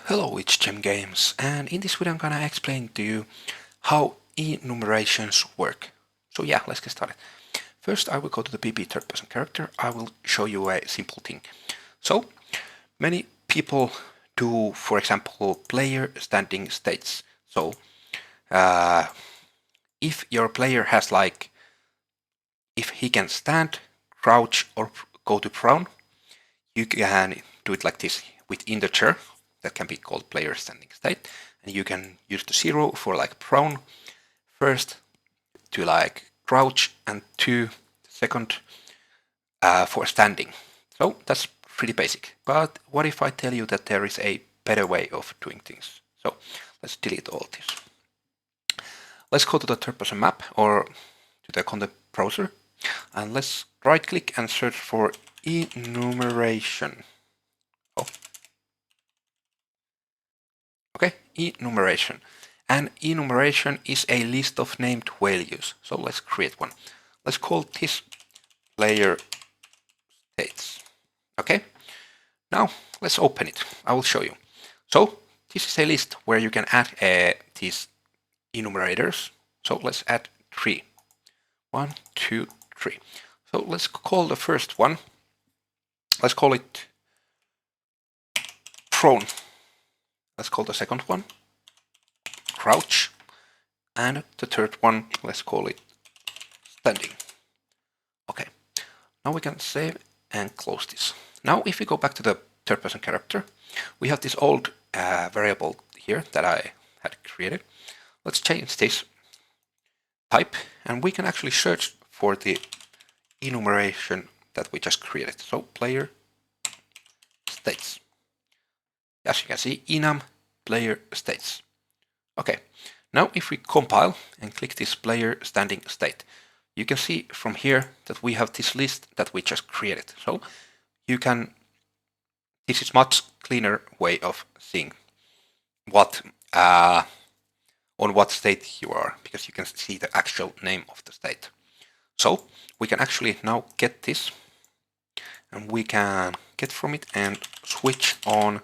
Hello, it's Jim Games, and in this video I'm gonna explain to you how enumerations work. So yeah, let's get started. First I will go to the PP third person character. I will show you a simple thing. So many people do, for example, player standing states. So if your player has if he can stand, crouch or go to prone, you can do it like this with integer. That can be called player standing state, and you can use the 0 for prone first, to crouch, and 2 second for standing. So that's pretty basic. But what if I tell you that there is a better way of doing things? So let's delete all this. Let's go to the third person map or to the content browser, and let's right click and search for enumeration. Okay, enumeration. And enumeration is a list of named values. So let's create one. Let's call this player states. Okay, now let's open it. I will show you. So this is a list where you can add these enumerators. So let's add 3. 1, 2, 3. So let's call the first one. Let's call it prone. Let's call the second one crouch, and the third one, let's call it standing. Okay, now we can save and close this. Now if we go back to the third person character, we have this old variable here that I had created. Let's change this type, and we can actually search for the enumeration that we just created. So player states. As you can see, enum player states. Okay, now if we compile and click this player standing state, you can see from here that we have this list that we just created. So you can, this is much cleaner way of seeing what on what state you are, because you can see the actual name of the state. So we can actually now get this, and we can get from it and switch on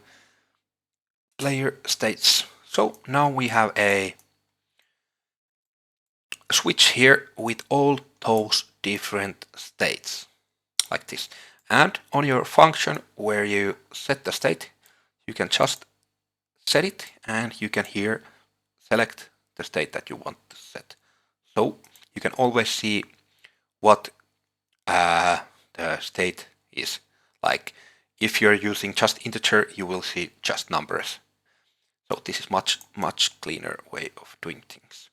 player states. So now we have a switch here with all those different states, like this. And on your function where you set the state, you can just set it, and you can here select the state that you want to set. So you can always see what the state is. Like if you're using just integer, you will see just numbers. So this is much cleaner way of doing things.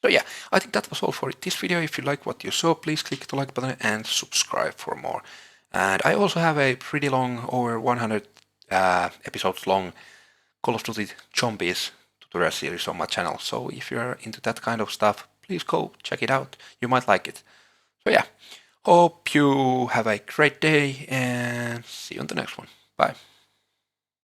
So yeah, I think that was all for this video. If you like what you saw, please click the like button and subscribe for more. And I also have a pretty long, over 100 episodes long Call of Duty Zombies tutorial series on my channel. So if you're into that kind of stuff, please go check it out. You might like it. So yeah, hope you have a great day and see you on the next one. Bye.